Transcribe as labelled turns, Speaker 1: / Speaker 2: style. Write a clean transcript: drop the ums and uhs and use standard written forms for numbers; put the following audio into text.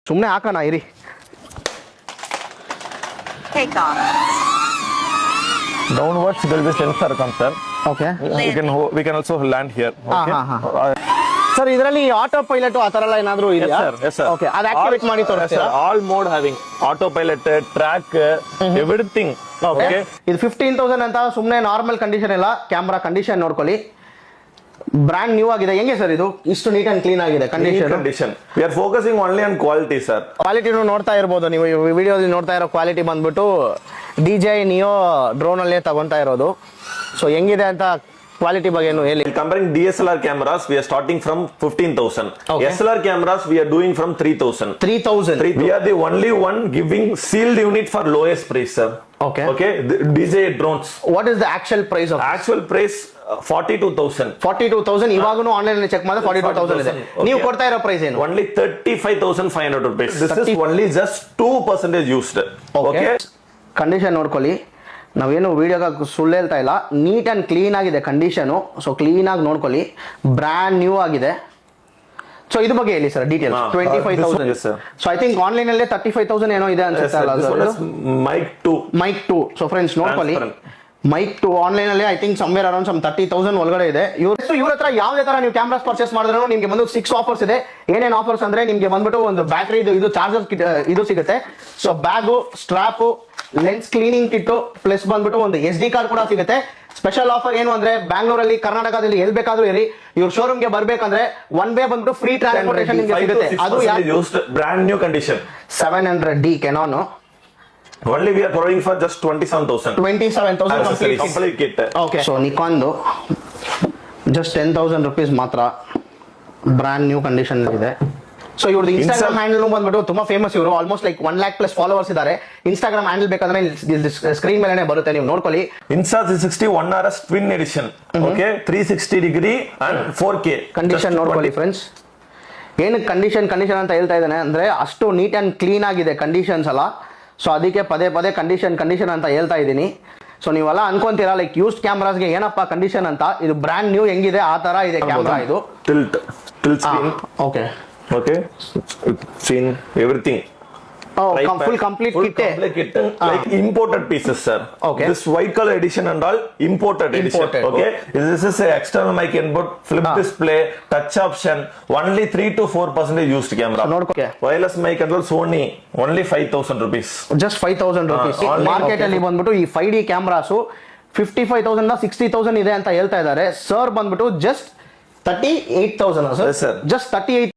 Speaker 1: ಸುಮ್ಮನೆ ಹಾಕೋಣ ಇರಿ.
Speaker 2: Downwards there will be sensor come, sir.
Speaker 1: Okay
Speaker 2: We can also land here.
Speaker 1: Sir ಇದರಲ್ಲಿ auto pilot ಆ ತರ ಎಲ್ಲ ಏನಾದ್ರು ಇದೆಯಾ?
Speaker 2: Yes, sir.
Speaker 1: ಓಕೆ ಅದು ಆಕ್ಟಿವೇಟ್ ಮಾಡಿ ತೋರಿಸ್ತೀರಾ?
Speaker 2: All mode having autopilot, track, everything.
Speaker 1: Okay ಇದು 15,000 ಅಂತ ಸುಮ್ಮನೆ ನಾರ್ಮಲ್ ಕಂಡೀಷನ್ ಇಲ್ಲ, ಕ್ಯಾಮ್ರಾ ಕಂಡೀಷನ್ ನೋಡ್ಕೊಳ್ಳಿ. ಬ್ರ್ಯಾಂಡ್ ನ್ಯೂ ಆಗಿದೆ. ಹೆಂಗೆ ಸರ್ ಇದು ಇಷ್ಟು ನೀಟ್ ಅಂಡ್ ಕ್ಲೀನ್ ಆಗಿದೆ
Speaker 2: condition? We are focusing only on quality, sir.
Speaker 1: ಕ್ವಾಲಿಟಿನೂ ನೋಡ್ತಾ ಇರ್ಬೋದು ನೀವು ವಿಡಿಯೋದಲ್ಲಿ ನೋಡ್ತಾ ಇರೋ ಕ್ವಾಲಿಟಿ ಬಂದ್ಬಿಟ್ಟು DJI Neo ಡ್ರೋನ್ ಅಲ್ಲೇ ತಗೊಂತಾ ಇರೋದು. ಸೊ ಹೆಂಗಿದೆ ಅಂತ ಕ್ವಾಲಿಟಿ ಬಗ್ಗೆ ಏನು ಹೇಳಿ.
Speaker 2: Comparing DSLR cameras, we are starting from 15,000.
Speaker 1: Okay.
Speaker 2: SLR cameras we are doing from 3,000.
Speaker 1: 3,000.
Speaker 2: We are the only one giving sealed unit for lowest price, sir.
Speaker 1: Okay.
Speaker 2: Okay. The DJI drones.
Speaker 1: What is the actual price of
Speaker 2: Actual price 42,000.
Speaker 1: 42,000. ಇವಾಗೂ online cheque ಮಾಡಿದ್ರೆ 42,000 ಇದೆ. ನೀವು ಕೊಡ್ತಾ ಇರೋ price ಏನು?
Speaker 2: Only 35,500 rupees. This is only just 2% used. Okay.
Speaker 1: Condition ನೋಡ್ಕೊಳ್ಳಿ. ನಾವೇನು ವಿಡಿಯೋಗೆ ಸುಳ್ಳು ಹೇಳ್ತಾ ಇಲ್ಲ, ನೀಟ್ ಆ್ಯಂಡ್ ಕ್ಲೀನ್ ಆಗಿದೆ ಕಂಡೀಷನು. ಸೊ ಕ್ಲೀನಾಗಿ ನೋಡ್ಕೊಳ್ಳಿ, ಬ್ರ್ಯಾಂಡ್ ನ್ಯೂ ಆಗಿದೆ. ಸೊ ಇದ್ರ ಬಗ್ಗೆ ಹೇಳಿ sir detail. 25,000. So I think online ಅಲ್ಲೇ 35,000 ಏನೋ ಇದೆ ಅನ್ಸುತ್ತೆ ಅಲ್ಲ ಸರ್? ಮೈಕ್ 2. ಸೊ ಫ್ರೆಂಡ್ಸ್ ನೋಡ್ಕೊಳ್ಳಿ, ಮೈಕ್ 2 ಆನ್ಲೈನ್ ಅಲ್ಲಿ ಐ ಥಿಂಕ್ ಸಮ್ವೇರ್ ಅರೌಂಡ್ 30,000 ಒಳಗಡೆ ಇದೆ. ಇವ್ರ ಹತ್ರ ಯಾವುದೇ ತರ ನೀವು ಕ್ಯಾಮ್ರಾಸ್ ಪರ್ಚೇಸ್ ಮಾಡಿದ್ರು ನಿಮಗೆ ಬಂದು 6 ಆಫರ್ಸ್ ಇದೆ. ಏನೇನು ಆಫರ್ಸ್ ಅಂದ್ರೆ ನಿಮಗೆ ಬಂದ್ಬಿಟ್ಟು ಒಂದು ಬ್ಯಾಟ್ರಿ ಇದು ಚಾರ್ಜರ್ ಇದು ಸಿಗುತ್ತೆ. So bag, strap, lens cleaning kit plus ಬಂದ್ಬಿಟ್ಟು ಒಂದು SD ಕಾರ್ಡ್ ಕೂಡ ಸಿಗುತ್ತೆ. ಸ್ಪೆಷಲ್ ಆಫರ್ ಏನು ಅಂದ್ರೆ ಬ್ಯಾಂಗ್ಳೂರಲ್ಲಿ ಕರ್ನಾಟಕದಲ್ಲಿ ಎಲ್ಲಿ ಬೇಕಾದ್ರೂ ಇರಿ, ಇವ್ರ ಶೋರೂಮ್ ಗೆ ಬರ್ಬೇಕಂದ್ರೆ ಒನ್ ವೇ ಬಂದ್ಬಿಟ್ಟು ಫ್ರೀ ಟ್ರಾನ್ಸ್ಪೋರ್ಟೇಷನ್ ನಿಮಗೆ ಸಿಗುತ್ತೆ. ಅದು
Speaker 2: brand new condition
Speaker 1: 700D Canon.
Speaker 2: Only we are providing for just 27,000.
Speaker 1: 27,000
Speaker 2: complete kit.
Speaker 1: Okay. So Nikonದು just 10,000 rupees ಮಾತ್ರ ಬ್ರ್ಯಾಂಡ್ ನ್ಯೂ ಕಂಡೀಷನ್ ಇದೆ. ಸೊ ಇವ್ರದ್ದು ಇನ್ಸ್ಟಾಗ್ರಾಮ್ ಹ್ಯಾಂಡಲ್ ಬಂದ್ಬಿಟ್ಟು ತುಂಬಾ ಫೇಮಸ್. ಇವರು almost like 1 lakh plus followers ಇದ್ದಾರೆ. ಇನ್ಸ್ಟಾಗ್ರಾಮ್ ಹ್ಯಾಂಡಲ್ ಬೇಕಂದ್ರೆ screen ಮೇಲೆ ಬರುತ್ತೆ, ನೀವು ನೋಡ್ಕೊಳ್ಳಿ.
Speaker 2: Insta 360 1RS twin edition. Okay, 360 degree and 4K
Speaker 1: condition ನೋಡ್ಕೊಳ್ಳಿ ಫ್ರೆಂಡ್ಸ್. ಏನಕ್ಕೆ ಕಂಡೀಷನ್ ಅಂತ ಹೇಳ್ತಾ ಇದ್ದಾನೆ ಅಂದ್ರೆ ಅಷ್ಟು ನೀಟ್ ಅಂಡ್ ಕ್ಲೀನ್ ಆಗಿದೆ ಕಂಡೀಷನ್ಸ್ ಎಲ್ಲ. ಸೊ ಅದಕ್ಕೆ ಪದೇ ಕಂಡೀಷನ್ ಅಂತ ಹೇಳ್ತಾ ಇದ್ದೀನಿ. ಸೊ ನೀವೆಲ್ಲ ಅನ್ಕೊಂತೀರಾ ಲೈಕ್ ಯೂಸ್ಡ್ ಕ್ಯಾಮ್ರಾಸ್ಗೆ ಏನಪ್ಪ ಕಂಡೀಷನ್ ಅಂತ. ಇದು ಬ್ರ್ಯಾಂಡ್ ನ್ಯೂ ಹೆಂಗಿದೆ ಆ ತರ ಇದೆ ಕ್ಯಾಮ್ರಾ. ಇದು
Speaker 2: tilt screen. Okay, screen everything.
Speaker 1: full complete kit.
Speaker 2: Like imported pieces, sir.
Speaker 1: Okay.
Speaker 2: This white color edition and all imported edition. Okay. This is a external mic input, flip display, touch option. Only 3 to 4% used camera. Wireless mic control Sony. Only 5,000 rupees.
Speaker 1: Just 5,000 rupees. Market ಅಲ್ಲಿ ಬಂದ್ಬಿಟ್ಟು ಈ 5D cameras 55,000 60,000 ಇದೆ ಅಂತ ಹೇಳ್ತಾ ಇದ್ದಾರೆ. Sir ಬಂದ್ಬಿಟ್ಟು just 38,000 sir.
Speaker 2: Yes, sir.
Speaker 1: Just 38